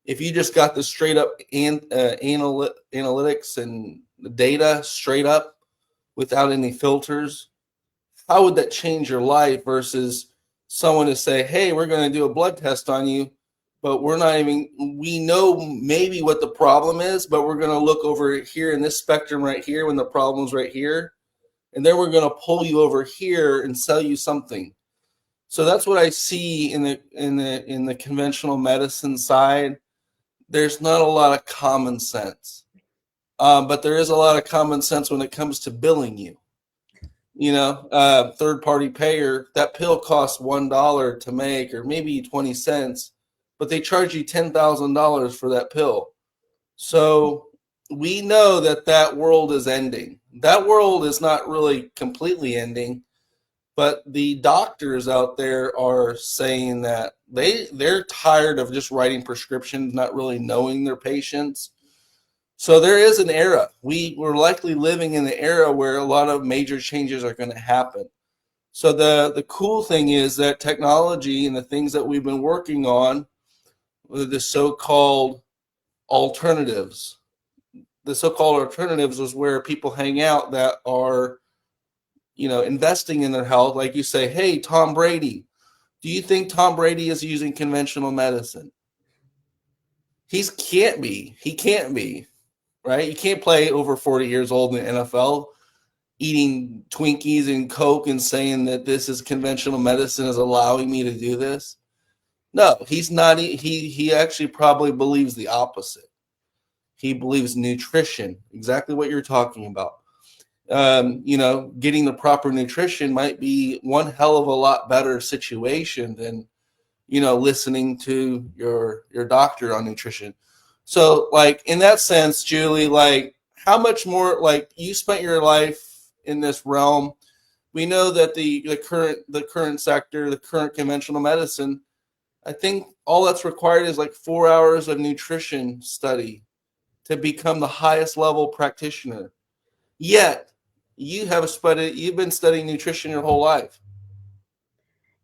If you just got the straight up analytics and the data straight up without any filters, how would that change your life versus someone to say, hey, we're going to do a blood test on you, but we know maybe what the problem is, but we're going to look over here in this spectrum right here when the problem's right here. And then we're going to pull you over here and sell you something. So that's what I see in the conventional medicine side. There's not a lot of common sense, but there is a lot of common sense when it comes to billing you. Third party payer, that pill costs $1 to make, or maybe 20 cents, but they charge you $10,000 for that pill. So we know that world is ending. That world is not really completely ending, but the doctors out there are saying that they're tired of just writing prescriptions, not really knowing their patients. So there is an era. We're likely living in the era where a lot of major changes are going to happen. So the cool thing is that technology and the things that we've been working on, the so-called alternatives. The so-called alternatives is where people hang out that are, investing in their health. Like you say, hey, Tom Brady, do you think Tom Brady is using conventional medicine? He can't be, right? You can't play over 40 years old in the NFL eating Twinkies and Coke and saying that this is conventional medicine is allowing me to do this. No, he's not. He actually probably believes the opposite. He believes nutrition, exactly what you're talking about. Getting the proper nutrition might be one hell of a lot better situation than, listening to your doctor on nutrition. So like in that sense, Julie, like how much more, like you spent your life in this realm. We know that the current sector, the current conventional medicine, I think all that's required is like 4 hours of nutrition study to become the highest level practitioner. Yet you've been studying nutrition your whole life.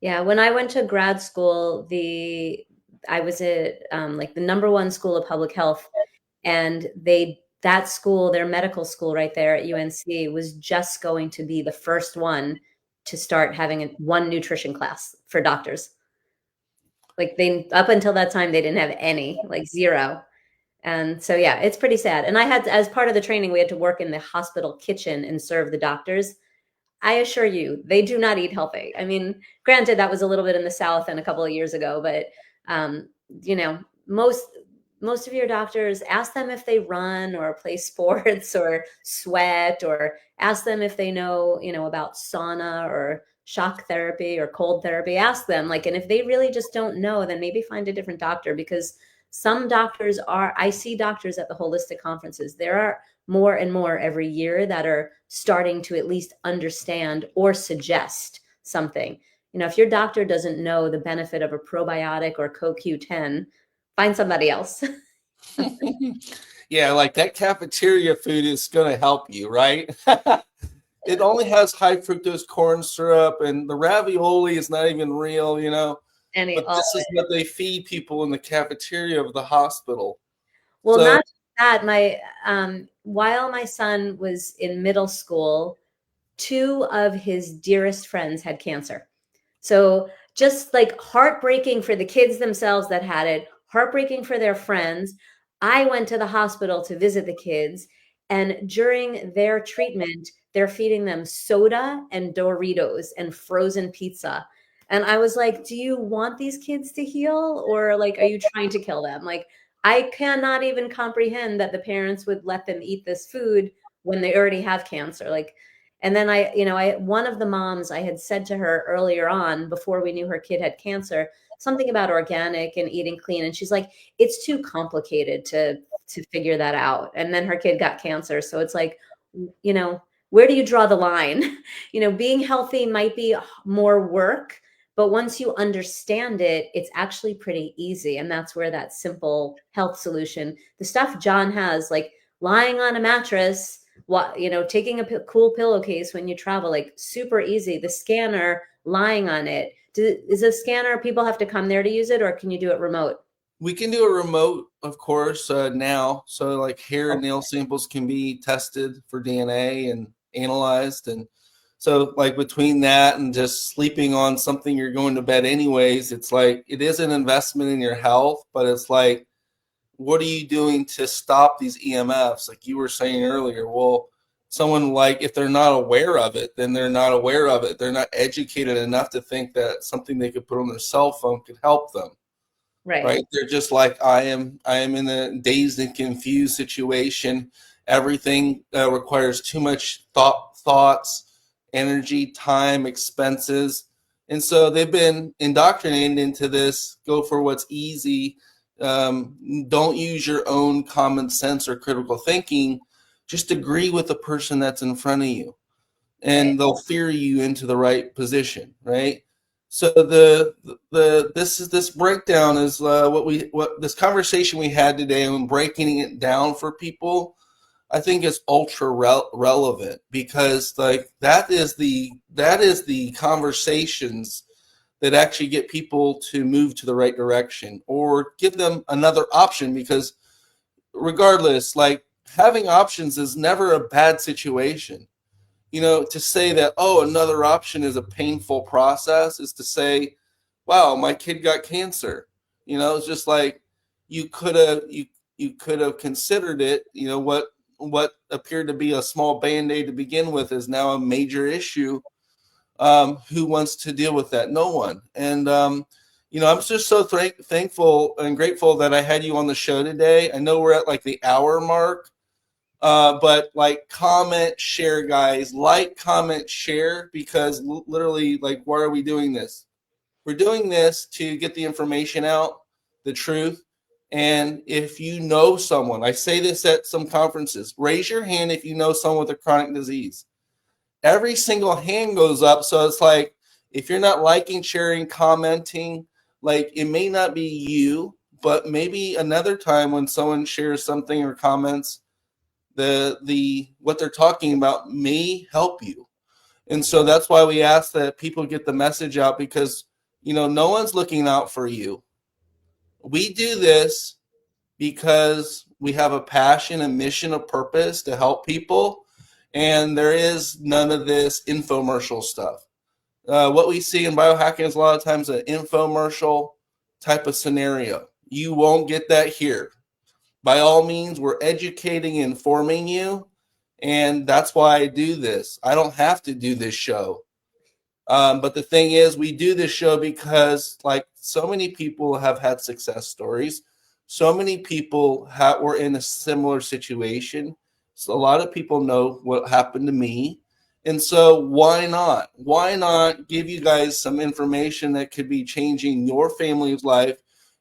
Yeah, when I went to grad school, I was at like the number one school of public health, and that school, their medical school right there at UNC, was just going to be the first one to start having one nutrition class for doctors. Like they up until that time they didn't have any, like zero. And so yeah, it's pretty sad. And I had as part of the training, we had to work in the hospital kitchen and serve the doctors. I assure you, they do not eat healthy. I mean, granted, that was a little bit in the South and a couple of years ago, but um, you know, most of your doctors, ask them if they run or play sports or sweat, or ask them if they know, about sauna or shock therapy or cold therapy. Ask them, like, and if they really just don't know, then maybe find a different doctor, because some doctors I see doctors at the holistic conferences. There are more and more every year that are starting to at least understand or suggest something. If your doctor doesn't know the benefit of a probiotic or CoQ10, find somebody else. Yeah, like that cafeteria food is going to help you, right? It only has high fructose corn syrup, and the ravioli is not even real. But All this of is it. what they feed people in the cafeteria of the hospital. Well, So not just that. While my son was in middle school, two of his dearest friends had cancer. So just like heartbreaking for the kids themselves that had it, heartbreaking for their friends. I went to the hospital to visit the kids, and during their treatment, they're feeding them soda and Doritos and frozen pizza. And I was like, do you want these kids to heal, or like, are you trying to kill them? Like, I cannot even comprehend that the parents would let them eat this food when they already have cancer. Like, and then one of the moms, I had said to her earlier on, before we knew her kid had cancer, something about organic and eating clean. And she's like, it's too complicated to figure that out. And then her kid got cancer. So it's like, where do you draw the line? Being healthy might be more work, but once you understand it, it's actually pretty easy. And that's where that simple health solution, the stuff John has, like lying on a mattress, taking a cool pillowcase when you travel, like super easy. The scanner, lying on it. Is a scanner, people have to come there to use it, or can you do it remote? we can do a remote, of course, now. So like hair and Oh, nail samples can be tested for DNA and analyzed. And so like between that and just sleeping on something you're going to bed anyways, it's like it is an investment in your health, but it's like, what are you doing to stop these EMFs? Like you were saying earlier, well, someone, like, if they're not aware of it, then they're not aware of it. They're not educated enough to think that something they could put on their cell phone could help them. right. Right? They're just like I am. I am in a dazed and confused situation. Everything requires too much thoughts, energy, time, expenses, and so they've been indoctrinated into this. Go for what's easy. Don't use your own common sense or critical thinking. Just agree with the person that's in front of you, Right. and they'll fear you into the right position, right? So this breakdown is what this conversation we had today, and breaking it down for people, I think is ultra relevant, because like that is the conversations that actually get people to move to the right direction or give them another option, because regardless, like having options is never a bad situation. To say that, oh, another option is a painful process, is to say, wow, my kid got cancer. It's just like you could have considered it. What appeared to be a small band-aid to begin with is now a major issue. Who wants to deal with that? No one. And I'm just so thankful and grateful that I had you on the show today. I know we're at like the hour mark, but like, comment, share, guys. Like, comment, share, because literally, like, why are we doing this? We're doing this to get the information out, the truth. And if you know someone, I say this at some conferences, raise your hand if you know someone with a chronic disease. Every single hand goes up. So it's like, if you're not liking, sharing, commenting, like, it may not be you, but maybe another time when someone shares something or comments, the what they're talking about may help you. And so that's why we ask that people get the message out, because no one's looking out for you. We do this because we have a passion, a mission, a purpose to help people, and there is none of this infomercial stuff. What we see in biohacking is a lot of times an infomercial type of scenario. You won't get that here. By all means, we're educating and informing you, and that's why I do this. I don't have to do this show. But the thing is, we do this show because, like, so many people have had success stories. So many people were in a similar situation. So a lot of people know what happened to me. And so why not? Why not give you guys some information that could be changing your family's life,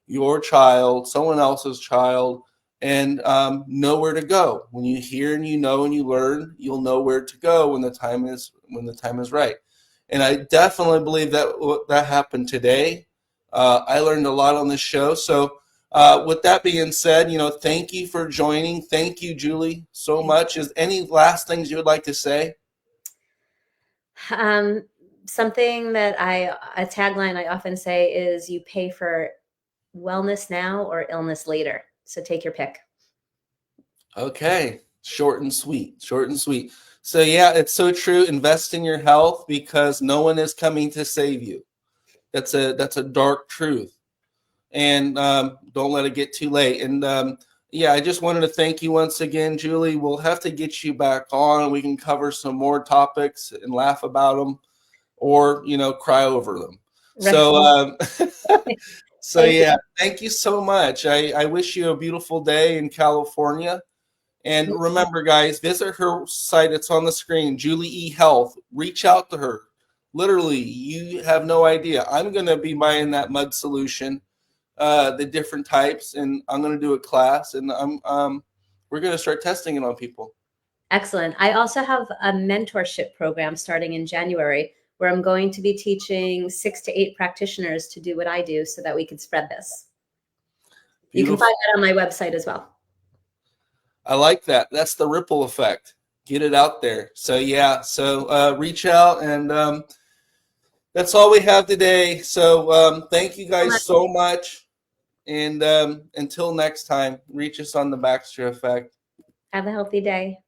your child, someone else's child, and know where to go. When you hear and you know and you learn, you'll know where to go when the time is right. And I definitely believe that happened today. I learned a lot on this show. So with that being said, thank you for joining. Thank you, Julie, so much. Is any last things you would like to say? Something that a tagline I often say is, you pay for wellness now or illness later. So take your pick. Okay. Short and sweet. So yeah, it's so true. Invest in your health, because no one is coming to save you. That's a dark truth. And don't let it get too late. And yeah, I just wanted to thank you once again, Julie. We'll have to get you back on. We can cover some more topics and laugh about them, or cry over them. Right. So yeah, thank you so much. I wish you a beautiful day in California. And remember, guys, visit her site. It's on the screen, Julie E. Health. Reach out to her. Literally, you have no idea. I'm going to be buying that mud solution, the different types, and I'm going to do a class, and we're going to start testing it on people. Excellent. I also have a mentorship program starting in January, where I'm going to be teaching 6 to 8 practitioners to do what I do, so that we can spread this. Beautiful. You can find that on my website as well. I like that. That's the ripple effect. Get it out there. So yeah, reach out, and that's all we have today. So thank you guys so much. And until next time, reach us on the Baxter Effect. Have a healthy day.